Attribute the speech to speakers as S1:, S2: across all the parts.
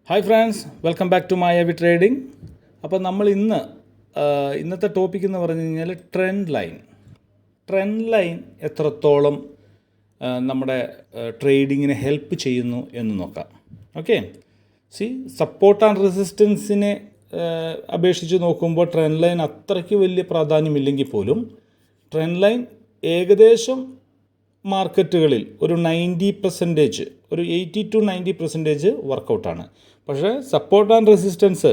S1: Hi friends, welcome back to Mayavi trading. അപ്പോൾ നമ്മൾ ഇന്നത്തെ ടോപ്പിക് എന്ന് പറഞ്ഞു കഴിഞ്ഞാൽ ട്രെൻഡ് ലൈൻ എത്രത്തോളം നമ്മുടെ ട്രേഡിങ്ങിനെ ഹെൽപ്പ് ചെയ്യുന്നു എന്ന് നോക്കാം. ഓക്കെ, സപ്പോർട്ട് ആൻഡ് റെസിസ്റ്റൻസിനെ അപേക്ഷിച്ച് നോക്കുമ്പോൾ ട്രെൻഡ് ലൈൻ അത്രയ്ക്ക് വലിയ പ്രാധാന്യമില്ലെങ്കിൽ പോലും ട്രെൻഡ് ലൈൻ ഏകദേശം മാർക്കറ്റുകളിൽ ഒരു 90%, ഒരു 80-90% വർക്കൗട്ടാണ്. പക്ഷേ സപ്പോർട്ട് ആൻഡ് റെസിസ്റ്റൻസ്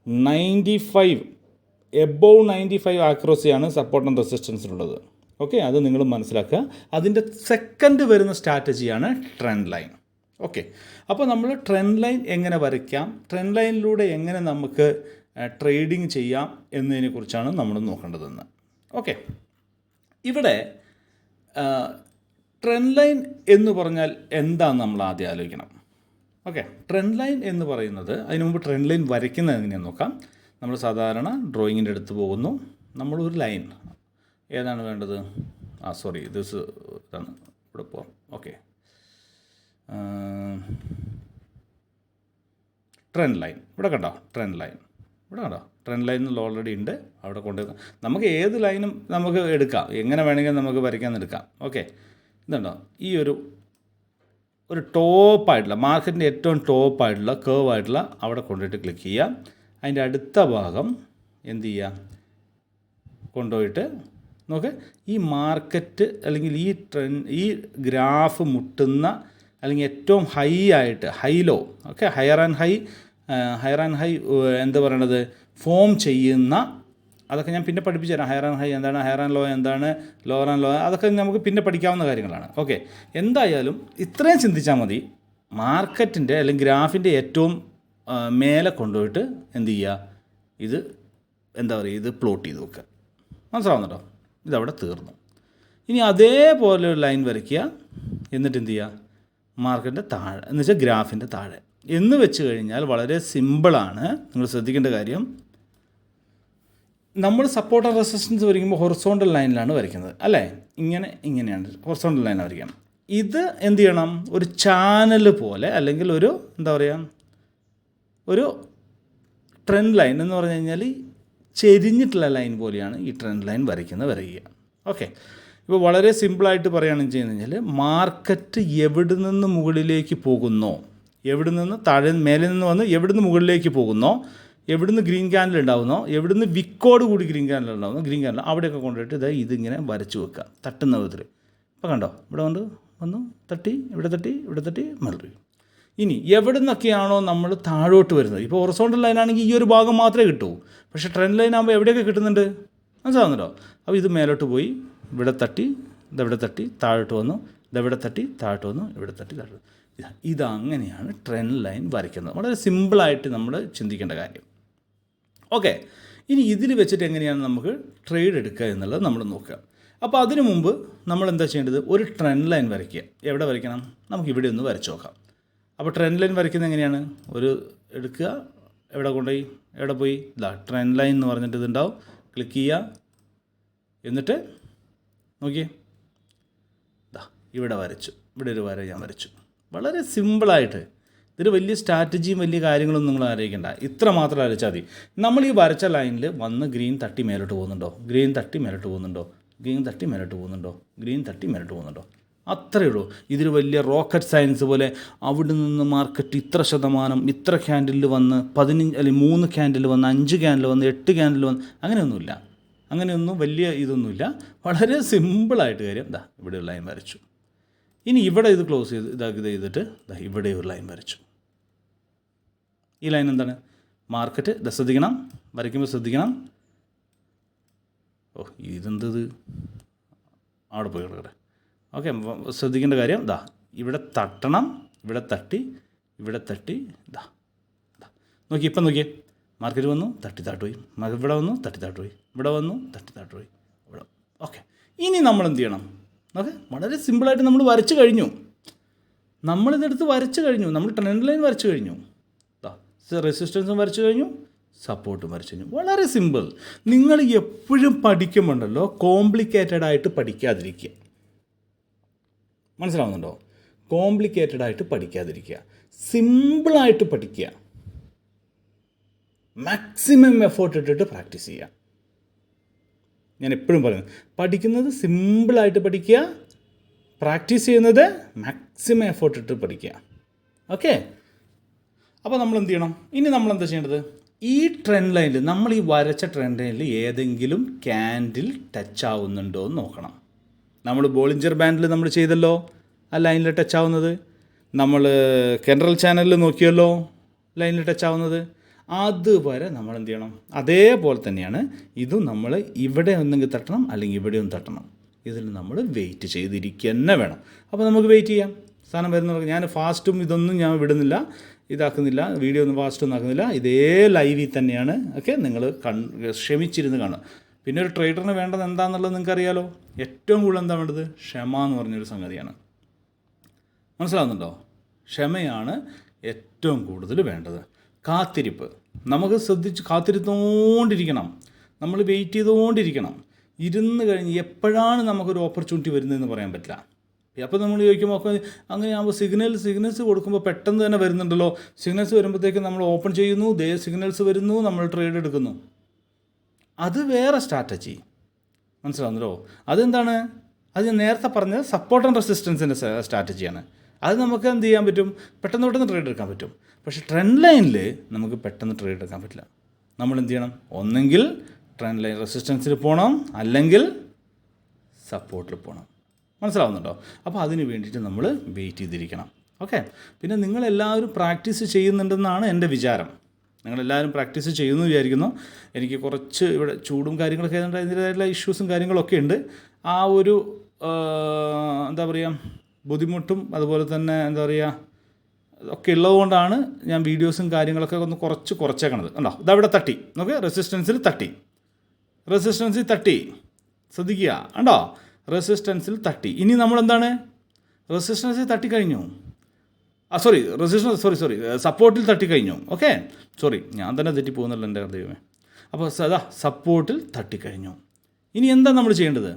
S1: 95, എബോവ് 95 ആക്യുറസിയാണ് സപ്പോർട്ട് ആൻഡ് റെസിസ്റ്റൻസിനുള്ളത്. ഓക്കെ, അത് നിങ്ങൾ മനസ്സിലാക്കുക. അതിൻ്റെ സെക്കൻഡ് വരുന്ന സ്ട്രാറ്റജിയാണ് ട്രെൻഡ് ലൈൻ. ഓക്കെ, അപ്പോൾ നമ്മൾ ട്രെൻഡ് ലൈൻ എങ്ങനെ വരയ്ക്കാം, ട്രെൻഡ് ലൈനിലൂടെ എങ്ങനെ നമുക്ക് ട്രേഡിംഗ് ചെയ്യാം എന്നതിനെക്കുറിച്ചാണ് നമ്മൾ നോക്കേണ്ടതെന്ന്. ഓക്കെ, ഇവിടെ ട്രെൻഡ് ലൈൻ എന്ന് പറഞ്ഞാൽ എന്താണെന്ന് നമ്മൾ ആദ്യം ആലോചിക്കണം. ഓക്കെ, ട്രെൻഡ് ലൈൻ എന്ന് പറയുന്നത്, അതിന് മുമ്പ് ട്രെൻഡ് ലൈൻ വരയ്ക്കുന്നത് എങ്ങനെയാണെന്ന് നോക്കാം. നമ്മൾ സാധാരണ ഡ്രോയിങ്ങിൻ്റെ അടുത്ത് പോകുന്നു. നമ്മളൊരു ലൈൻ ഏതാണ് വേണ്ടത്? ഇതാണ് ഇവിടെ പോകാം. ഓക്കെ, ട്രെൻഡ് ലൈൻ ഇവിടെ കണ്ടോ? ട്രെൻഡ് ലൈൻ എന്നുള്ള ഓൾറെഡി ഉണ്ട്. അവിടെ നമുക്ക് ഏത് ലൈനും നമുക്ക് എടുക്കാം, എങ്ങനെ വേണമെങ്കിലും നമുക്ക് വരയ്ക്കാൻ എടുക്കാം. ഓക്കെ, ഇതുണ്ടോ? ഈ ഒരു ടോപ്പായിട്ടുള്ള മാർക്കറ്റിൻ്റെ ഏറ്റവും ടോപ്പായിട്ടുള്ള കേർവായിട്ടുള്ള അവിടെ കൊണ്ടുപോയിട്ട് ക്ലിക്ക് ചെയ്യുക. അതിൻ്റെ അടുത്ത ഭാഗം എന്ത് ചെയ്യുക? കൊണ്ടുപോയിട്ട് നോക്ക്, ഈ മാർക്കറ്റ് അല്ലെങ്കിൽ ഈ ഗ്രാഫ് മുട്ടുന്ന അല്ലെങ്കിൽ ഏറ്റവും ഹൈ ആയിട്ട് high-law, okay, higher and high എന്താ പറയണത്, ഫോം ചെയ്യുന്ന, അതൊക്കെ ഞാൻ പിന്നെ പഠിപ്പിച്ചു തരാം. ഹയർ ആൻഡ് ഹൈ എന്താണ്, ഹയർ ആൻഡ് ലോ എന്താണ്, ലോവർ ആൻഡ് ലോ, അതൊക്കെ നമുക്ക് പിന്നെ പഠിക്കാവുന്ന കാര്യങ്ങളാണ്. ഓക്കെ, എന്തായാലും ഇത്രയും ചിന്തിച്ചാൽ മതി. മാർക്കറ്റിൻ്റെ അല്ലെങ്കിൽ ഗ്രാഫിൻ്റെ ഏറ്റവും മേലെ കൊണ്ടുപോയിട്ട് എന്ത് ചെയ്യുക? ഇത് പ്ലോട്ട് ചെയ്ത് വെക്കുക. മനസ്സിലാവുന്നുണ്ടോ? ഇതവിടെ തീർന്നു. ഇനി അതേപോലെ ഒരു ലൈൻ വരയ്ക്കുക. എന്നിട്ട് എന്ത് ചെയ്യുക? മാർക്കറ്റിൻ്റെ താഴെ, എന്ന് വെച്ചാൽ ഗ്രാഫിൻ്റെ താഴെ എന്ന് വെച്ച് കഴിഞ്ഞാൽ വളരെ സിമ്പിളാണ്. നിങ്ങൾ ശ്രദ്ധിക്കേണ്ട കാര്യം, നമ്മൾ സപ്പോർട്ട് ആൻഡ് റെസിസ്റ്റൻസ് വരയ്ക്കുമ്പോൾ ഹൊറിസോണ്ടൽ ലൈനിലാണ് വരയ്ക്കുന്നത്, അല്ലേ? ഇങ്ങനെയാണ് ഹൊറിസോണ്ടൽ ലൈൻ വരയ്ക്കാം. ഇത് എന്ത് ചെയ്യണം? ഒരു ചാനൽ പോലെ, അല്ലെങ്കിൽ ഒരു ഒരു ട്രെൻഡ് ലൈൻ എന്ന് പറഞ്ഞു കഴിഞ്ഞാൽ ചെരിഞ്ഞിട്ടുള്ള ലൈൻ പോലെയാണ് ഈ ട്രെൻഡ് ലൈൻ വരയ്ക്കുക. ഓക്കെ, ഇപ്പോൾ വളരെ സിമ്പിളായിട്ട് പറയുകയാണെന്ന് വെച്ച് കഴിഞ്ഞാൽ, മാർക്കറ്റ് എവിടെ നിന്ന് മുകളിലേക്ക് പോകുന്നോ, എവിടെ നിന്ന് താഴെ മേലെ നിന്ന് വന്ന് എവിടെ നിന്ന് മുകളിലേക്ക് പോകുന്നോ, എവിടുന്ന് ഗ്രീൻ ക്യാൻഡിൽ ഉണ്ടാവുന്നോ, എവിടുന്ന് വിക്കോട് കൂടി ഗ്രീൻ ക്യാൻഡിൽ ഉണ്ടാവുന്നോ, ഗ്രീൻ ക്യാൻഡിൽ അവിടെയൊക്കെ കൊണ്ടുപോയിട്ട് ഇതിങ്ങനെ വരച്ച് വെക്കുക, തട്ടുന്ന വിധത്തിൽ. ഇപ്പോൾ കണ്ടോ? ഇവിടെ വന്നു തട്ടി, ഇവിടെ തട്ടി മെറി. ഇനി എവിടെ നിന്നൊക്കെയാണോ നമ്മൾ താഴോട്ട് വരുന്നത്, ഇപ്പോൾ ഹൊറിസോണ്ടൽ ലൈനാണെങ്കിൽ ഈ ഒരു ഭാഗം മാത്രമേ കിട്ടൂ. പക്ഷേ ട്രെൻഡ് ലൈൻ ആകുമ്പോൾ എവിടെയൊക്കെ കിട്ടുന്നുണ്ട്, മനസ്സിലാവുന്നുണ്ടോ? അപ്പോൾ ഇത് മേലോട്ട് പോയി ഇവിടെ തട്ടി, ഇതെവിടെ തട്ടി താഴോട്ട് വന്നു, ഇതെവിടെ തട്ടി താഴോട്ട് വന്നു, ഇവിടെ തട്ടി താഴോട്ട്. ഇതങ്ങനെയാണ് ട്രെൻഡ് ലൈൻ വരയ്ക്കുന്നത്. വളരെ സിമ്പിളായിട്ട് നമ്മൾ ചിന്തിക്കേണ്ട കാര്യം. ഓക്കെ, ഇനി ഇതിൽ വെച്ചിട്ട് എങ്ങനെയാണ് നമുക്ക് ട്രേഡ് എടുക്കുക എന്നുള്ളത് നമ്മൾ നോക്കുക. അപ്പോൾ അതിനു മുമ്പ് നമ്മൾ എന്താ ചെയ്യേണ്ടത്? ഒരു ട്രെൻഡ് ലൈൻ വരയ്ക്കുക. എവിടെ വരയ്ക്കണം? നമുക്ക് ഇവിടെ ഒന്ന് വരച്ച് നോക്കാം. അപ്പോൾ ട്രെൻഡ് ലൈൻ വരയ്ക്കുന്നത് എങ്ങനെയാണ്? എടുക്കുക, എവിടെ പോയി ട്രെൻഡ് ലൈൻ എന്ന് പറഞ്ഞിട്ട് ഇതുണ്ടാവും. ക്ലിക്ക് ചെയ്യുക, എന്നിട്ട് നോക്കിയേ, ഇവിടെ വരച്ചു. ഇവിടെ ഒരു വര ഞാൻ വരച്ചു. വളരെ സിമ്പിളായിട്ട്. ഇതിൽ വലിയ സ്ട്രാറ്റജിയും വലിയ കാര്യങ്ങളൊന്നും നിങ്ങൾ ആലോചിക്കേണ്ട. ഇത്ര മാത്രം ആലോചിച്ചാൽ മതി. നമ്മൾ ഈ വരച്ച ലൈനിൽ വന്ന് ഗ്രീൻ തട്ടി മേലോട്ട് പോകുന്നുണ്ടോ, ഗ്രീൻ തട്ടി മേലോട്ട് പോകുന്നുണ്ടോ, അത്രയേ ഉള്ളൂ. ഇതിൽ വലിയ റോക്കറ്റ് സയൻസ് പോലെ അവിടെ നിന്ന് മാർക്കറ്റ് ഇത്ര ശതമാനം, ഇത്ര ക്യാൻഡിൽ വന്ന് 15 അല്ലെങ്കിൽ 3 ക്യാൻഡിൽ വന്ന് 5 ക്യാൻഡിൽ വന്ന് 8 ക്യാൻഡിൽ വന്ന് അങ്ങനെയൊന്നുമില്ല. അങ്ങനെയൊന്നും വലിയ ഇതൊന്നുമില്ല. വളരെ സിമ്പിളായിട്ട് കാര്യം. ഇവിടെ ഒരു ലൈൻ വരച്ചു. ഇനി ഇവിടെ ഇത് ക്ലോസ് ചെയ്തിട്ട് ഇവിടെ ഒരു ലൈൻ വരച്ചു. ഈ ലൈൻ എന്താണ്? മാർക്കറ്റ്. ശ്രദ്ധിക്കണം, വരയ്ക്കുമ്പോൾ ശ്രദ്ധിക്കണം. ഇതെന്തത് അവിടെ പോയി കിടക്കട്ടെ. ഓക്കെ, ശ്രദ്ധിക്കേണ്ട കാര്യം, ഇവിടെ തട്ടണം, ഇവിടെ തട്ടി നോക്കി. ഇപ്പം നോക്കിയേ, മാർക്കറ്റ് വന്നു, തട്ടി താട്ടുപോയി. ഇവിടെ വന്നു, തട്ടി താട്ടുപോയി. ഇവിടെ വന്നു, തട്ടി താട്ടുപോയി. ഇവിടെ. ഓക്കെ, ഇനി നമ്മൾ എന്ത് ചെയ്യണം? ഓക്കെ, വളരെ സിമ്പിളായിട്ട് നമ്മൾ വരച്ച് കഴിഞ്ഞു. നമ്മൾ ട്രെൻഡ് ലൈൻ വരച്ച് കഴിഞ്ഞു, റെസിസ്റ്റൻസും വരച്ച് കഴിഞ്ഞു, സപ്പോർട്ടും വരച്ച് കഴിഞ്ഞു. വളരെ സിമ്പിൾ. നിങ്ങൾ എപ്പോഴും പഠിക്കുമ്പോണ്ടല്ലോ കോംപ്ലിക്കേറ്റഡ് ആയിട്ട് പഠിക്കാതിരിക്കുക. മനസ്സിലാവുന്നുണ്ടോ? കോംപ്ലിക്കേറ്റഡ് ആയിട്ട് പഠിക്കാതിരിക്കുക, സിമ്പിളായിട്ട് പഠിക്കുക. മാക്സിമം എഫേർട്ട് ഇട്ടിട്ട് പ്രാക്ടീസ് ചെയ്യുക. ഞാൻ എപ്പോഴും പറയുന്നത്, പഠിക്കുന്നത് സിമ്പിളായിട്ട് പഠിക്കുക, പ്രാക്ടീസ് ചെയ്യുന്നത് മാക്സിമം എഫേർട്ട് ഇട്ട് പഠിക്കുക. ഓക്കെ, അപ്പോൾ നമ്മൾ എന്ത് ചെയ്യണം? ഇനി നമ്മൾ എന്താ ചെയ്യേണ്ടത്? ഈ ട്രെൻഡ് ലൈനിൽ, നമ്മൾ ഈ വരച്ച ട്രെൻഡ് ലൈനിൽ ഏതെങ്കിലും ക്യാൻഡിൽ ടച്ച് ആവുന്നുണ്ടോ എന്ന് നോക്കണം. നമ്മൾ ബോളിഞ്ചർ ബാൻഡിൽ നമ്മൾ ചെയ്തല്ലോ ആ ലൈനിൽ ടച്ച് ആവുന്നത്, നമ്മൾ കെൻട്രൽ ചാനലിൽ നോക്കിയല്ലോ ലൈനിൽ ടച്ച് ആവുന്നത്, അതുവരെ നമ്മൾ എന്ത് ചെയ്യണം? അതേപോലെ തന്നെയാണ് ഇതും. നമ്മൾ ഇവിടെ ഒന്നെങ്കിൽ തട്ടണം, അല്ലെങ്കിൽ ഇവിടെ ഒന്ന് തട്ടണം. ഇതിൽ നമ്മൾ വെയിറ്റ് ചെയ്തിരിക്കുക തന്നെ വേണം. അപ്പോൾ നമുക്ക് വെയിറ്റ് ചെയ്യാം. സാധനം വരുന്ന ഞാൻ ഫാസ്റ്റും ഇതൊന്നും ഞാൻ വിടുന്നില്ല, ഇതാക്കുന്നില്ല, വീഡിയോ ഒന്നും ഫാസ്റ്റൊന്നും ആക്കുന്നില്ല. ഇതേ ലൈവിൽ തന്നെയാണ്. ഓക്കെ, നിങ്ങൾ ക്ഷമിച്ചിരുന്ന് കാണുക. പിന്നെ ഒരു ട്രേഡറിന് വേണ്ടത് എന്താണെന്നുള്ളത് നിങ്ങൾക്ക് അറിയാലോ. ഏറ്റവും കൂടുതൽ എന്താ വേണ്ടത്? ക്ഷമ എന്ന് പറഞ്ഞൊരു സംഗതിയാണ്. മനസ്സിലാവുന്നുണ്ടോ? ക്ഷമയാണ് ഏറ്റവും കൂടുതൽ വേണ്ടത്. കാത്തിരിപ്പ്. നമുക്ക് ശ്രദ്ധിച്ച് കാത്തിരുത്തോണ്ടിരിക്കണം, നമ്മൾ വെയിറ്റ് ചെയ്തുകൊണ്ടിരിക്കണം. ഇരുന്ന് കഴിഞ്ഞ് എപ്പോഴാണ് നമുക്കൊരു ഓപ്പർച്യൂണിറ്റി വരുന്നതെന്ന് പറയാൻ പറ്റില്ല. അപ്പോൾ നമ്മൾ ചോദിക്കുമ്പോൾ ഒക്കെ അങ്ങനെയാകുമ്പോൾ സിഗ്നൽസ് കൊടുക്കുമ്പോൾ പെട്ടെന്ന് തന്നെ വരുന്നുണ്ടല്ലോ. സിഗ്നൽസ് വരുമ്പോഴത്തേക്കും നമ്മൾ ഓപ്പൺ ചെയ്യുന്നു, സിഗ്നൽസ് വരുന്നു, നമ്മൾ ട്രേഡ് എടുക്കുന്നു. അത് വേറെ സ്ട്രാറ്റജി. മനസ്സിലാവുന്നല്ലോ? അതെന്താണ്? അത് ഞാൻ നേരത്തെ പറഞ്ഞത് സപ്പോർട്ട് ആൻഡ് റെസിസ്റ്റൻസിൻ്റെ സ്ട്രാറ്റജിയാണ്. അത് നമുക്ക് എന്ത് ചെയ്യാൻ പറ്റും? പെട്ടെന്ന് ട്രേഡ് എടുക്കാൻ പറ്റും. പക്ഷേ ട്രെൻഡ് ലൈനിൽ നമുക്ക് പെട്ടെന്ന് ട്രേഡ് എടുക്കാൻ പറ്റില്ല. നമ്മൾ എന്ത് ചെയ്യണം? ഒന്നെങ്കിൽ ട്രെൻഡ് ലൈൻ റെസിസ്റ്റൻസിൽ പോകണം, അല്ലെങ്കിൽ സപ്പോർട്ടിൽ പോകണം. മനസ്സിലാവുന്നുണ്ടോ? അപ്പോൾ അതിന് വേണ്ടിയിട്ട് നമ്മൾ വെയിറ്റ് ചെയ്തിരിക്കണം. ഓക്കെ, പിന്നെ നിങ്ങളെല്ലാവരും പ്രാക്ടീസ് ചെയ്യുന്നുണ്ടെന്നാണ് എൻ്റെ വിചാരം. നിങ്ങളെല്ലാവരും പ്രാക്ടീസ് ചെയ്യുന്നു വിചാരിക്കുന്നു. എനിക്ക് കുറച്ച് ഇവിടെ ചൂടും കാര്യങ്ങളൊക്കെ ആയതുകൊണ്ട് അതിൻ്റേതായിട്ടുള്ള ഇഷ്യൂസും കാര്യങ്ങളൊക്കെ ഉണ്ട്. ആ ഒരു എന്താ പറയുക, ബുദ്ധിമുട്ടും അതുപോലെ തന്നെ എന്താ പറയുക ഒക്കെ ഉള്ളതുകൊണ്ടാണ് ഞാൻ വീഡിയോസും കാര്യങ്ങളൊക്കെ ഒന്ന് കുറച്ചേക്കണത്. ഉണ്ടോ? ഇതവിടെ തട്ടി നോക്ക്, റെസിസ്റ്റൻസിൽ തട്ടി, ശ്രദ്ധിക്കുക. ഉണ്ടോ? റെസിസ്റ്റൻസിൽ തട്ടി. ഇനി നമ്മളെന്താണ്? റെസിസ്റ്റൻസിൽ തട്ടിക്കഴിഞ്ഞു. സപ്പോർട്ടിൽ തട്ടിക്കഴിഞ്ഞു. ഓക്കെ, ഞാൻ തന്നെ തെറ്റിപ്പോകുന്നല്ലോ എൻ്റെ ദൈവമേ. അപ്പോൾ സപ്പോർട്ടിൽ തട്ടിക്കഴിഞ്ഞു. ഇനി എന്താ നമ്മൾ ചെയ്യേണ്ടത്?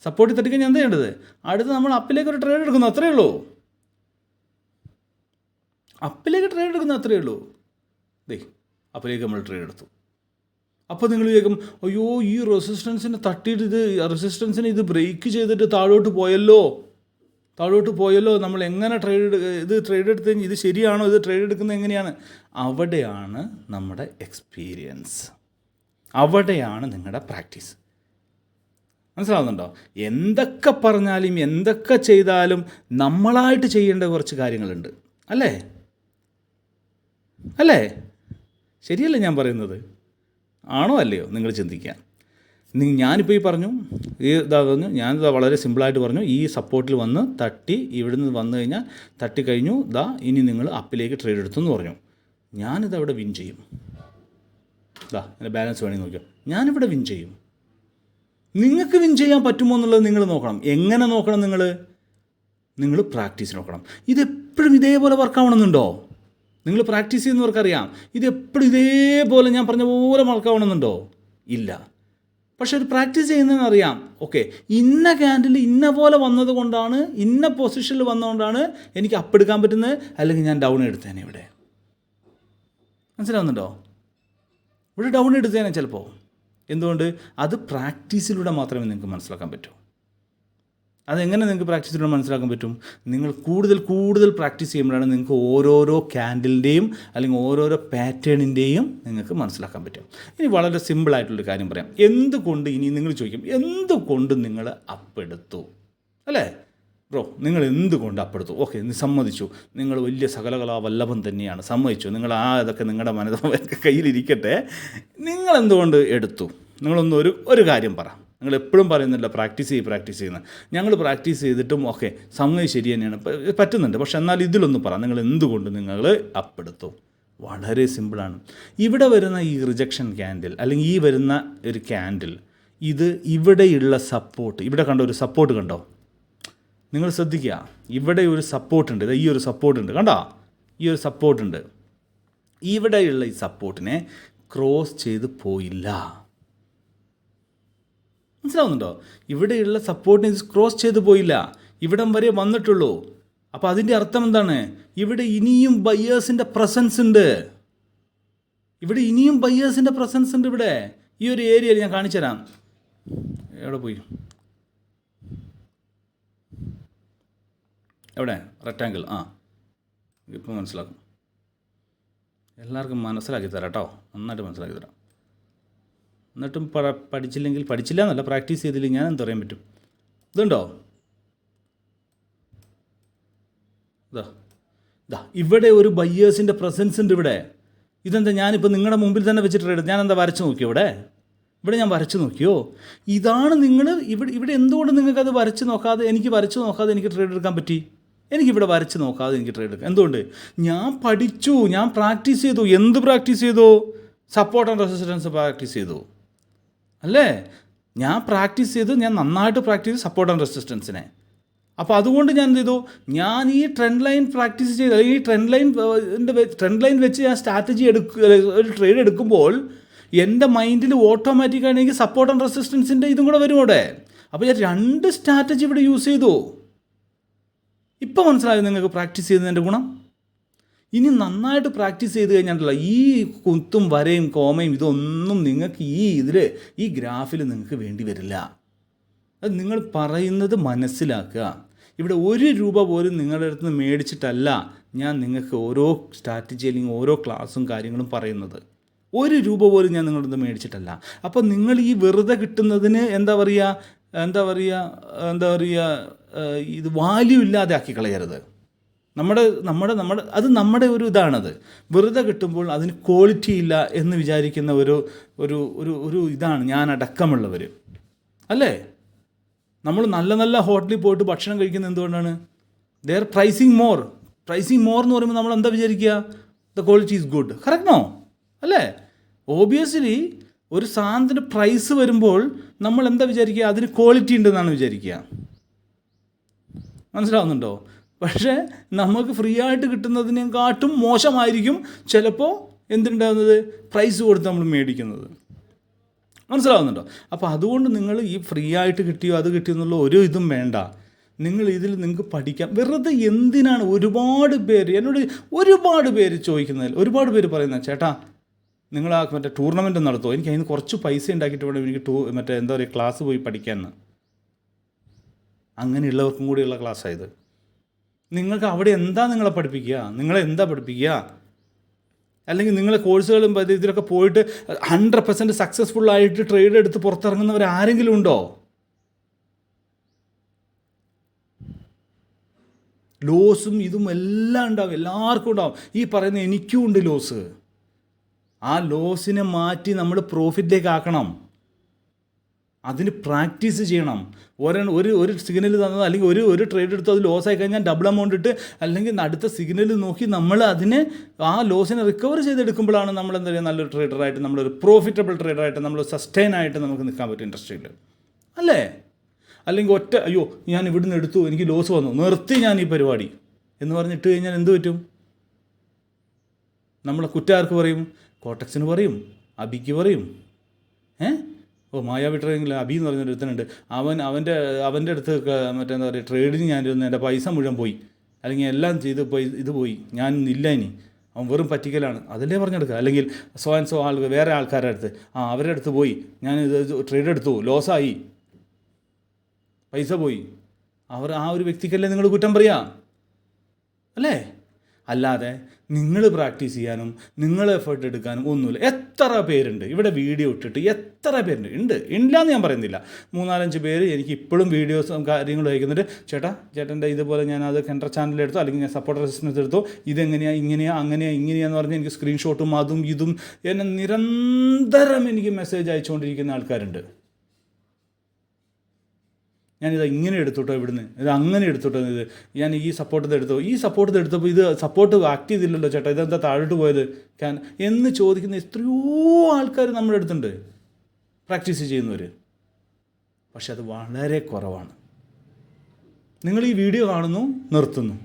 S1: സപ്പോർട്ടിൽ തട്ടിക്കഴിഞ്ഞാൽ എന്താ ചെയ്യേണ്ടത്? അടുത്ത് നമ്മൾ അപ്പിലേക്ക് ഒരു ട്രേഡ് എടുക്കുന്നു, അത്രയേ ഉള്ളൂ. അപ്പിലേക്ക് നമ്മൾ ട്രേഡ് എടുത്തു. അപ്പോൾ നിങ്ങൾ ചോദിക്കും, അയ്യോ ഈ റെസിസ്റ്റൻസിനെ ഇത് ബ്രേക്ക് ചെയ്തിട്ട് താഴോട്ട് പോയല്ലോ, നമ്മൾ എങ്ങനെ ട്രേഡ് എടുത്ത് കഴിഞ്ഞ് ഇത് ശരിയാണോ, ഇത് ട്രേഡ് എടുക്കുന്നത് എങ്ങനെയാണ്? അവിടെയാണ് നമ്മുടെ എക്സ്പീരിയൻസ്, അവിടെയാണ് നിങ്ങളുടെ പ്രാക്ടീസ്. മനസ്സിലാവുന്നുണ്ടോ? എന്തൊക്കെ പറഞ്ഞാലും എന്തൊക്കെ ചെയ്താലും നമ്മളായിട്ട് ചെയ്യേണ്ട കുറച്ച് കാര്യങ്ങളുണ്ട്. അല്ലേ? ശരിയല്ലേ ഞാൻ പറയുന്നത്? ആണോ അല്ലയോ? നിങ്ങൾ ചിന്തിക്കുക. ഞാനിപ്പോൾ ഞാനിതാ വളരെ സിമ്പിളായിട്ട് പറഞ്ഞു. ഈ സപ്പോർട്ടിൽ വന്ന് തട്ടി, ഇവിടുന്ന് വന്നു കഴിഞ്ഞാൽ തട്ടിക്കഴിഞ്ഞു, ഇനി നിങ്ങൾ അപ്പിലേക്ക് ട്രേഡ് എടുത്തു എന്ന് പറഞ്ഞു. ഞാനിതവിടെ വിൻ ചെയ്യും. എൻ്റെ ബാലൻസ് വേണമെങ്കിൽ നോക്കിയോ, ഞാനിവിടെ വിൻ ചെയ്യും. നിങ്ങൾക്ക് വിൻ ചെയ്യാൻ പറ്റുമോ എന്നുള്ളത് നിങ്ങൾ നോക്കണം. എങ്ങനെ നോക്കണം? നിങ്ങൾ പ്രാക്ടീസ് നോക്കണം. ഇതെപ്പോഴും ഇതേപോലെ വർക്കാവണമെന്നുണ്ടോ? നിങ്ങൾ പ്രാക്ടീസ് ചെയ്യുന്നവർക്കറിയാം ഇതെപ്പോഴും ഇതേപോലെ ഞാൻ പറഞ്ഞ പോലെ വർക്കാവണമെന്നുണ്ടോ? ഇല്ല. പക്ഷെ ഒരു പ്രാക്ടീസ് ചെയ്യുന്നതിനറിയാം, ഓക്കെ ഇന്ന ക്യാൻഡിൽ ഇന്ന പോലെ വന്നത് കൊണ്ടാണ്, ഇന്ന പൊസിഷനിൽ വന്നതുകൊണ്ടാണ് എനിക്ക് അപ്പ് എടുക്കാൻ പറ്റുന്നത്, അല്ലെങ്കിൽ ഞാൻ ഡൗൺ എടുത്തേനെ. ഇവിടെ മനസ്സിലാവുന്നുണ്ടോ? ഇവിടെ ഡൗൺ എടുത്തേനെ ചിലപ്പോൾ. എന്തുകൊണ്ട്? അത് പ്രാക്ടീസിലൂടെ മാത്രമേ നിങ്ങൾക്ക് മനസ്സിലാക്കാൻ പറ്റൂ. അതെങ്ങനെ നിങ്ങൾക്ക് പ്രാക്ടീസിലൂടെ മനസ്സിലാക്കാൻ പറ്റും? നിങ്ങൾ കൂടുതൽ പ്രാക്ടീസ് ചെയ്യുമ്പോഴാണ് നിങ്ങൾക്ക് ഓരോരോ ക്യാൻഡിലിൻ്റെയും അല്ലെങ്കിൽ ഓരോരോ പാറ്റേണിൻ്റെയും നിങ്ങൾക്ക് മനസ്സിലാക്കാൻ പറ്റും. ഇനി വളരെ സിമ്പിളായിട്ടുള്ളൊരു കാര്യം പറയാം. എന്തുകൊണ്ട്, ഇനി നിങ്ങൾ ചോദിക്കും, എന്തുകൊണ്ട് നിങ്ങൾ അപ്പെടുത്തു? അല്ലേ ബ്രോ, നിങ്ങൾ എന്തുകൊണ്ട് അപ്പെടുത്തു? ഓക്കെ, സമ്മതിച്ചു, നിങ്ങൾ വലിയ സകലകലാ വല്ലഭം തന്നെയാണ്, സമ്മതിച്ചു. നിങ്ങൾ ഇതൊക്കെ നിങ്ങളുടെ മനസ്സൊക്കെ കയ്യിലിരിക്കട്ടെ. നിങ്ങളെന്തുകൊണ്ട് എടുത്തു? നിങ്ങളൊന്ന് ഒരു കാര്യം പറ. നിങ്ങൾ എപ്പോഴും പറയുന്നില്ല പ്രാക്ടീസ് ചെയ്യുന്നത്. ഞങ്ങൾ പ്രാക്ടീസ് ചെയ്തിട്ടും ഓക്കെ സംഗതി ശരി തന്നെയാണ്, പറ്റുന്നുണ്ട്. പക്ഷെ എന്നാൽ ഇതിലൊന്ന് പറ, നിങ്ങൾ എന്തുകൊണ്ട് നിങ്ങൾ അപ്പെടുത്തു? വളരെ സിമ്പിളാണ്. ഇവിടെ വരുന്ന ഈ റിജക്ഷൻ ക്യാൻഡിൽ അല്ലെങ്കിൽ ഈ വരുന്ന ഒരു ക്യാൻഡിൽ, ഇത് ഇവിടെയുള്ള സപ്പോർട്ട്, ഇവിടെ കണ്ടോ ഒരു സപ്പോർട്ട് കണ്ടോ? നിങ്ങൾ ശ്രദ്ധിക്കുക, ഇവിടെ ഒരു സപ്പോർട്ടുണ്ട്, ഈ ഒരു സപ്പോർട്ടുണ്ട് കണ്ടോ? ഈ ഒരു സപ്പോർട്ടുണ്ട്. ഇവിടെയുള്ള ഈ സപ്പോർട്ടിനെ ക്രോസ് ചെയ്ത് പോയില്ല. മനസ്സിലാവുന്നുണ്ടോ? ഇവിടെയുള്ള സപ്പോർട്ടിനെ ക്രോസ് ചെയ്ത് പോയില്ല, ഇവിടം വരെ വന്നിട്ടുള്ളൂ. അപ്പോൾ അതിൻ്റെ അർത്ഥം എന്താണ്? ഇവിടെ ഇനിയും ബയേഴ്സിൻ്റെ പ്രസൻസ് ഉണ്ട്. ഇവിടെ ഇനിയും ബയ്യേഴ്സിൻ്റെ പ്രസൻസ് ഉണ്ട്. ഇവിടെ ഈ ഒരു ഏരിയയിൽ ഞാൻ കാണിച്ചു തരാം. എവിടെ പോയി? എവിടെ? റെക്റ്റാങ്കിൾ. ഇപ്പോൾ മനസ്സിലാക്കും. എല്ലാവർക്കും മനസ്സിലാക്കി തരാം കേട്ടോ, നന്നായിട്ട് മനസ്സിലാക്കി തരാം. എന്നിട്ടും പഠിച്ചില്ല എന്നല്ല, പ്രാക്ടീസ് ചെയ്തില്ലെങ്കിൽ ഞാൻ എന്ത് പറയാൻ പറ്റും? ഇതുണ്ടോ? ഇതാ ഇവിടെ ഒരു ബയ്യേഴ്സിൻ്റെ പ്രസൻസ് ഉണ്ട് ഇവിടെ. ഇതെന്താ? ഞാനിപ്പോൾ നിങ്ങളുടെ മുമ്പിൽ തന്നെ വെച്ചിട്ട് ഞാൻ എന്താ വരച്ച് നോക്കിയോ? ഇവിടെ ഞാൻ വരച്ച് നോക്കിയോ? ഇതാണ് നിങ്ങൾ ഇവിടെ എന്തുകൊണ്ട് നിങ്ങൾക്കത് വരച്ച് നോക്കാതെ എനിക്ക് ട്രേഡ് എടുക്കാൻ പറ്റി? എനിക്കിവിടെ വരച്ച് നോക്കാതെ എനിക്ക് ട്രേഡ് എടുക്കാം. എന്തുകൊണ്ട്? ഞാൻ പഠിച്ചു, ഞാൻ പ്രാക്ടീസ് ചെയ്തു. എന്ത് പ്രാക്ടീസ് ചെയ്തു? സപ്പോർട്ട് ആൻഡ് റെസിസ്റ്റൻസ് പ്രാക്ടീസ് ചെയ്തു അല്ലേ? ഞാൻ പ്രാക്ടീസ് ചെയ്തു, ഞാൻ നന്നായിട്ട് പ്രാക്ടീസ് ചെയ്തു സപ്പോർട്ട് ആൻഡ് റെസിസ്റ്റൻസിനെ. അപ്പോൾ അതുകൊണ്ട് ഞാൻ എന്ത് ചെയ്തു? ഞാൻ ഈ ട്രെൻഡ് ലൈൻ പ്രാക്ടീസ് ചെയ്ത്, അല്ലെങ്കിൽ ഈ ട്രെൻഡ് ലൈൻ വെച്ച് ഞാൻ സ്ട്രാറ്റജി ഒരു ട്രേഡ് എടുക്കുമ്പോൾ എൻ്റെ മൈൻഡിൽ ഓട്ടോമാറ്റിക്കാണ് എനിക്ക് സപ്പോർട്ട് ആൻഡ് റെസിസ്റ്റൻസിൻ്റെ ഇതും കൂടെ വരും അവിടെ. അപ്പോൾ ഞാൻ 2 സ്ട്രാറ്റജി ഇവിടെ യൂസ് ചെയ്തു. ഇപ്പോൾ മനസ്സിലായോ നിങ്ങൾക്ക് പ്രാക്ടീസ് ചെയ്യുന്നതിൻ്റെ ഗുണം? ഇനി നന്നായിട്ട് പ്രാക്ടീസ് ചെയ്ത് കഴിഞ്ഞാൽ ഈ കുത്തും വരയും കോമയും ഇതൊന്നും നിങ്ങൾക്ക് ഈ ഗ്രാഫിൽ നിങ്ങൾക്ക് വേണ്ടി വരില്ല. അത് നിങ്ങൾ പറയുന്നത് മനസ്സിലാക്കുക. ഇവിടെ 1 രൂപ പോലും നിങ്ങളുടെ അടുത്ത് നിന്ന് മേടിച്ചിട്ടല്ല ഞാൻ നിങ്ങൾക്ക് ഓരോ സ്ട്രാറ്റജി അല്ലെങ്കിൽ ഓരോ ക്ലാസ്സും കാര്യങ്ങളും പറയുന്നത്. 1 രൂപ പോലും ഞാൻ നിങ്ങളുടെ അടുത്ത് മേടിച്ചിട്ടല്ല. അപ്പോൾ നിങ്ങൾ ഈ വെറുതെ കിട്ടുന്നതിന് എന്താ പറയുക ഇത് വാല്യൂ ഇല്ലാതെ ആക്കി കളയരുത്. അത് നമ്മുടെ ഒരു ഇതാണത്. വെറുതെ കിട്ടുമ്പോൾ അതിന് ക്വാളിറ്റി ഇല്ല എന്ന് വിചാരിക്കുന്ന ഒരു ഇതാണ് ഞാൻ അടക്കമുള്ളവർ അല്ലേ? നമ്മൾ നല്ല ഹോട്ടലിൽ പോയിട്ട് ഭക്ഷണം കഴിക്കുന്നത് എന്തുകൊണ്ടാണ്? ദേ ആർ പ്രൈസിങ് മോർ എന്ന് പറയുമ്പോൾ നമ്മൾ എന്താ വിചാരിക്കുക? The quality is good. കറക്റ്റോ അല്ലേ? ഓബിയസ്ലി ഒരു സാധനത്തിന് പ്രൈസ് വരുമ്പോൾ നമ്മൾ എന്താ വിചാരിക്കുക? അതിന് ക്വാളിറ്റി ഉണ്ടെന്നാണ് വിചാരിക്കുക. മനസ്സിലാവുന്നുണ്ടോ? പക്ഷേ നമുക്ക് ഫ്രീ ആയിട്ട് കിട്ടുന്നതിനെക്കാട്ടും മോശമായിരിക്കും ചിലപ്പോൾ എന്തുണ്ടാകുന്നത്? പ്രൈസ് കൊടുത്ത് നമ്മൾ മേടിക്കുന്നത്. മനസ്സിലാവുന്നുണ്ടോ? അപ്പോൾ അതുകൊണ്ട് നിങ്ങൾ ഈ ഫ്രീ ആയിട്ട് കിട്ടിയോ അത് കിട്ടിയോ എന്നുള്ള ഒരു ഇതും വേണ്ട. നിങ്ങൾക്ക് പഠിക്കാം. വെറുതെ എന്തിനാണ് ഒരുപാട് പേര് ചോദിക്കുന്നതിൽ ഒരുപാട് പേര് പറയുന്നത്, ചേട്ടാ നിങ്ങൾ മറ്റേ ടൂർണമെൻറ്റ് നടത്തുമോ? എനിക്ക് അതിന് കുറച്ച് പൈസ ഉണ്ടാക്കിയിട്ട് വേണം എനിക്ക് ക്ലാസ് പോയി പഠിക്കാമെന്ന്. അങ്ങനെയുള്ളവർക്കും കൂടിയുള്ള ക്ലാസ്സായത്. നിങ്ങൾക്ക് അവിടെ നിങ്ങളെ പഠിപ്പിക്കുക? അല്ലെങ്കിൽ നിങ്ങളെ കോഴ്സുകളും ഇതിലൊക്കെ പോയിട്ട് 100% സക്സസ്ഫുള്ളായിട്ട് ട്രേഡ് എടുത്ത് പുറത്തിറങ്ങുന്നവർ ആരെങ്കിലും ഉണ്ടോ? ലോസും ഇതും എല്ലാം ഉണ്ടാവും, എല്ലാവർക്കും ഉണ്ടാവും. ഈ പറയുന്ന എനിക്കും ഉണ്ട് ലോസ്. ആ ലോസിനെ മാറ്റി നമ്മൾ പ്രോഫിറ്റിലേക്ക് ആക്കണം. അതിന് പ്രാക്ടീസ് ചെയ്യണം. ഒരു സിഗ്നൽ തന്നത് അല്ലെങ്കിൽ ഒരു ട്രേഡ് എടുത്ത് അത് ലോസ് ആയി കഴിഞ്ഞാൽ ഡബിൾ എമൗണ്ട് ഇട്ട് അല്ലെങ്കിൽ അടുത്ത സിഗ്നൽ നോക്കി നമ്മൾ ആ ലോസിനെ റിക്കവർ ചെയ്തെടുക്കുമ്പോഴാണ് നമ്മൾ എന്താ പറയുക നല്ലൊരു ട്രേഡറായിട്ട്, നമ്മളൊരു പ്രോഫിറ്റബിൾ ട്രേഡറായിട്ട്, നമ്മൾ സസ്റ്റൈൻ ആയിട്ട് നമുക്ക് നിൽക്കാൻ പറ്റും ഇൻഡസ്ട്രിയിൽ അല്ലേ? അല്ലെങ്കിൽ അയ്യോ ഞാൻ ഇവിടുന്ന് എടുത്തു, എനിക്ക് ലോസ് വന്നു, നിർത്തി ഞാൻ ഈ പരിപാടി എന്ന് പറഞ്ഞിട്ട് കഴിഞ്ഞാൽ എന്ത് പറ്റും? നമ്മളെ കുറ്റാർക്ക് പറയും? കോട്ടക്സിന് പറയും, അബിക്ക് പറയും. മായാവി ട്രേഡിങ്ങിൽ അബി എന്ന് പറഞ്ഞൊരു ഒരുത്തനുണ്ട്. അവൻ്റെ അടുത്ത് മറ്റെന്താ പറയുക ട്രേഡിങ് ഞാനിരുന്നു, എൻ്റെ പൈസ മുഴുവൻ പോയി, അല്ലെങ്കിൽ എല്ലാം ചെയ്ത് ഇത് പോയി, ഞാൻ ഇല്ല ഇനി, അവൻ വെറും പറ്റിക്കലാണ്. അതല്ലേ പറഞ്ഞെടുക്കുക. അല്ലെങ്കിൽ സോ വേറെ ആൾക്കാരുടെ അടുത്ത് അവരുടെ അടുത്ത് പോയി ഞാൻ ട്രേഡ് എടുത്തു, ലോസായി, പൈസ പോയി. ആ ഒരു വ്യക്തിക്കല്ലേ നിങ്ങൾ കുറ്റം പറയുക അല്ലേ? അല്ലാതെ നിങ്ങൾ പ്രാക്ടീസ് ചെയ്യാനും നിങ്ങൾ എഫേർട്ട് എടുക്കാനും ഒന്നുമില്ല. എത്ര പേരുണ്ട് ഇവിടെ വീഡിയോ ഇട്ടിട്ട്, എത്ര പേരുണ്ട് ഇല്ലാന്ന് ഞാൻ പറയുന്നില്ല. 3-4-5 പേര് എനിക്ക് ഇപ്പോഴും വീഡിയോസും കാര്യങ്ങളും അയക്കുന്നുണ്ട്. ചേട്ടൻ്റെ ഇതുപോലെ ഞാൻ അത് കെൻഡർ ചാനലെടുത്തു, അല്ലെങ്കിൽ ഞാൻ സപ്പോർട്ട് റെസിസ്റ്റൻസ് എടുത്തു, ഇങ്ങനെയാന്ന് പറഞ്ഞ് എനിക്ക് സ്ക്രീൻഷോട്ടും അതും ഇതും എന്നെ നിരന്തരം എനിക്ക് മെസ്സേജ് അയച്ചുകൊണ്ടിരിക്കുന്ന ആൾക്കാരുണ്ട്. ഞാനിത് ഇങ്ങനെ എടുത്തോട്ടോ, ഇവിടുന്ന് ഇത് അങ്ങനെ എടുത്തോട്ടോ, ഞാൻ ഈ സപ്പോർട്ട് എടുത്തപ്പോൾ ഇത് സപ്പോർട്ട് ആക്ട് ചെയ്തില്ലല്ലോ ചേട്ടാ, ഇതെന്താ താഴോട്ട് പോയത് എന്ന് ചോദിക്കുന്ന എത്രയോ ആൾക്കാർ നമ്മുടെ അടുത്തുണ്ട്, പ്രാക്ടീസ് ചെയ്യുന്നവർ. പക്ഷെ അത് വളരെ കുറവാണ്. നിങ്ങൾ ഈ വീഡിയോ കാണുന്നു, നിർത്തുന്നു,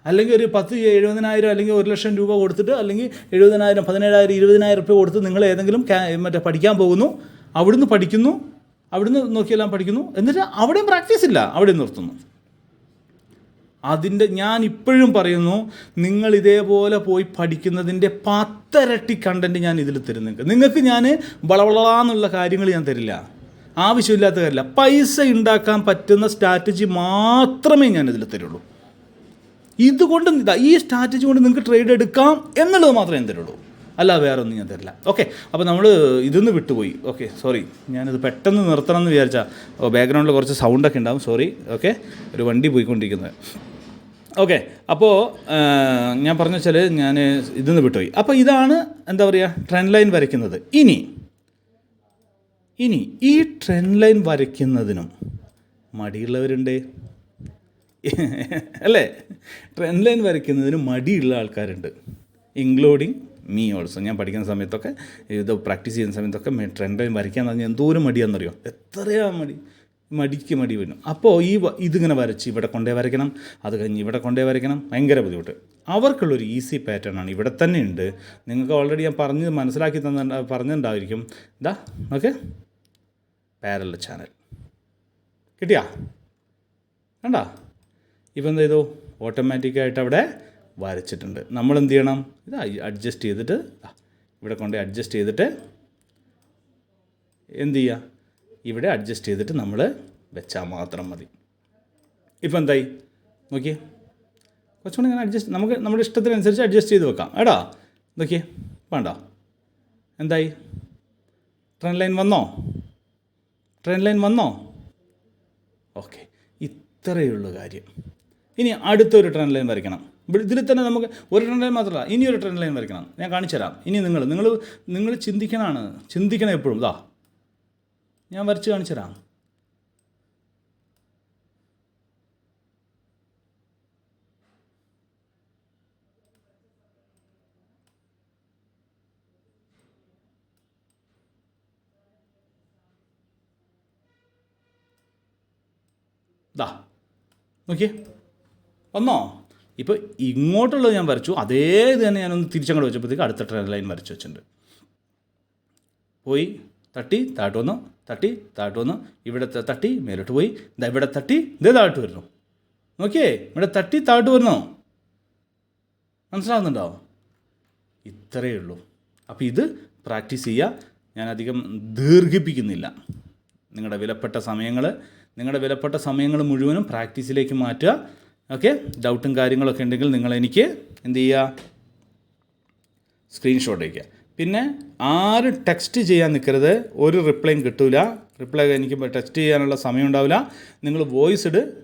S1: അല്ലെങ്കിൽ ഒരു 10,000-70,000 അല്ലെങ്കിൽ 1,00,000 രൂപ കൊടുത്തിട്ട്, അല്ലെങ്കിൽ 70,000, 17,000, 20,000 രൂപ കൊടുത്ത് നിങ്ങൾ ഏതെങ്കിലും പഠിക്കാൻ പോകുന്നു, അവിടുന്ന് പഠിക്കുന്നു, അവിടുന്ന് നോക്കിയെല്ലാം പഠിക്കുന്നു, എന്നിട്ട് അവിടെയും പ്രാക്ടീസ് ഇല്ല, അവിടെയും നിർത്തുന്നു. അതിൻ്റെ ഞാൻ ഇപ്പോഴും പറയുന്നു, നിങ്ങൾ ഇതേപോലെ പോയി പഠിക്കുന്നതിൻ്റെ 10 ഇരട്ടി കണ്ടൻറ്റ് ഞാൻ ഇതിൽ തരും. നിങ്ങൾക്ക് ഞാൻ വളവളാന്നുള്ള കാര്യങ്ങൾ ഞാൻ തരില്ല, ആവശ്യമില്ലാത്ത കാര്യമില്ല. പൈസ ഉണ്ടാക്കാൻ പറ്റുന്ന സ്ട്രാറ്റജി മാത്രമേ ഞാൻ ഇതിൽ തരുള്ളൂ. ഇതുകൊണ്ട് ഈ സ്ട്രാറ്റജി കൊണ്ട് നിങ്ങൾക്ക് ട്രേഡ് എടുക്കാം എന്നുള്ളത് മാത്രമേ ഞാൻ തരുള്ളൂ, അല്ല വേറെ ഒന്നും ഞാൻ തരില്ല. ഓക്കെ, അപ്പോൾ നമ്മൾ ഇതൊന്ന് വിട്ടുപോയി. ഓക്കെ, സോറി, ഞാനിത് പെട്ടെന്ന് നിർത്തണം എന്ന് വിചാരിച്ചാൽ ബാക്ക്ഗ്രൗണ്ടിൽ കുറച്ച് സൗണ്ടൊക്കെ ഉണ്ടാവും, സോറി. ഓക്കെ, ഒരു വണ്ടി പോയിക്കൊണ്ടിരിക്കുന്നത്. ഓക്കെ, അപ്പോൾ ഞാൻ പറഞ്ഞു വെച്ചാൽ ഞാൻ ഇതൊന്ന് വിട്ടുപോയി. അപ്പോൾ ഇതാണ് എന്താ പറയുക, ട്രെൻഡ് ലൈൻ വരയ്ക്കുന്നത്. ഇനി ഈ ട്രെൻഡ് ലൈൻ വരയ്ക്കുന്നതിനും മടിയുള്ളവരുണ്ട് അല്ലേ? ട്രെൻഡ് ലൈൻ വരയ്ക്കുന്നതിന് മടിയുള്ള ആൾക്കാരുണ്ട്, ഇൻക്ലൂഡിങ് മീ ഓൾസോ. ഞാൻ പഠിക്കുന്ന സമയത്തൊക്കെ, ഇത് പ്രാക്ടീസ് ചെയ്യുന്ന സമയത്തൊക്കെ ട്രെൻഡ് ലൈൻ വരയ്ക്കാൻ പറഞ്ഞാൽ എന്തോരം മടിയാണെന്നറിയോ? എത്രയാ മടി വരും. അപ്പോൾ ഇതിങ്ങനെ വരച്ച് ഇവിടെ കൊണ്ടേ വരയ്ക്കണം, അത് കഴിഞ്ഞ് ഇവിടെ കൊണ്ടേ വരയ്ക്കണം, ഭയങ്കര ബുദ്ധിമുട്ട്. അവർക്കുള്ളൊരു ഈസി പാറ്റേൺ ആണ് ഇവിടെ തന്നെ ഉണ്ട്. നിങ്ങൾക്ക് ഓൾറെഡി ഞാൻ പറഞ്ഞിട്ടുണ്ടായിരിക്കും. ഇതാ ഓക്കെ, പാരലൽ ചാനൽ കിട്ടിയാ കണ്ട? ഇപ്പം എന്ത് ചെയ്തു? ഓട്ടോമാറ്റിക്കായിട്ട് അവിടെ വരച്ചിട്ടുണ്ട്. നമ്മൾ എന്ത് ചെയ്യണം? ഇത് അഡ്ജസ്റ്റ് ചെയ്തിട്ട് ഇവിടെ കൊണ്ട് അഡ്ജസ്റ്റ് ചെയ്തിട്ട് എന്ത് ചെയ്യുക? ഇവിടെ അഡ്ജസ്റ്റ് ചെയ്തിട്ട് നമ്മൾ വെച്ചാൽ മാത്രം മതി. ഇപ്പം എന്തായി നോക്കിയേ? കുറച്ചുകൂടി ഇങ്ങനെ നമുക്ക് നമ്മുടെ ഇഷ്ടത്തിനനുസരിച്ച് അഡ്ജസ്റ്റ് ചെയ്ത് വെക്കാം. എടാ നോക്കിയേ, വേണ്ട എന്തായി? ട്രെൻഡ് ലൈൻ വന്നോ? ഓക്കെ, ഇത്രയേ ഉള്ളൂ കാര്യം. ഇനി അടുത്തൊരു ട്രെൻഡ് ലൈൻ വരയ്ക്കണം. ഇതിൽ തന്നെ നമുക്ക് ഒരു ട്രെൻഡ് ലൈൻ മാത്രമല്ല, ഇനിയൊരു ട്രെൻഡ് ലൈൻ വരയ്ക്കണം. ഞാൻ കാണിച്ചു തരാം. ഇനി നിങ്ങൾ ചിന്തിക്കണം എപ്പോഴും. ഇതാ ഞാൻ വരച്ച് കാണിച്ചു തരാം. ദാ നോക്കിയേ, വന്നോ? ഇപ്പോൾ ഇങ്ങോട്ടുള്ളത് ഞാൻ വരച്ചു, അതേ ഇത് തന്നെ ഞാനൊന്ന് തിരിച്ചങ്ങോട്ട് വെച്ചപ്പോഴത്തേക്ക് അടുത്ത ട്രെൻഡ് ലൈൻ വരച്ച് വെച്ചിട്ടുണ്ട്. പോയി തട്ടി താഴോട്ട് വന്നു, ഇവിടെ തട്ടി മേലോട്ട് പോയി, ഇവിടെ തട്ടി ഇതേ താഴോട്ട് വരുന്നു. നോക്കിയേ, ഇവിടെ തട്ടി താഴോട്ട് വരുന്നു. മനസ്സിലാവുന്നുണ്ടോ? ഇത്രയേ ഉള്ളൂ. അപ്പോൾ ഇത് പ്രാക്ടീസ് ചെയ്യുക. ഞാൻ അധികം ദീർഘിപ്പിക്കുന്നില്ല. നിങ്ങളുടെ വിലപ്പെട്ട സമയങ്ങൾ മുഴുവനും പ്രാക്ടീസിലേക്ക് മാറ്റുക. ഓക്കെ, ഡൗട്ടും കാര്യങ്ങളൊക്കെ ഉണ്ടെങ്കിൽ നിങ്ങളെനിക്ക് എന്ത് ചെയ്യുക? സ്ക്രീൻഷോട്ട് അയയ്ക്കുക. പിന്നെ ആരും ടെക്സ്റ്റ് ചെയ്യാൻ നിൽക്കരുത്, ഒരു റിപ്ലൈയും കിട്ടില്ല. എനിക്ക് ടെക്സ്റ്റ് ചെയ്യാനുള്ള സമയം ഉണ്ടാവില്ല. നിങ്ങൾ വോയിസ് ഇട്,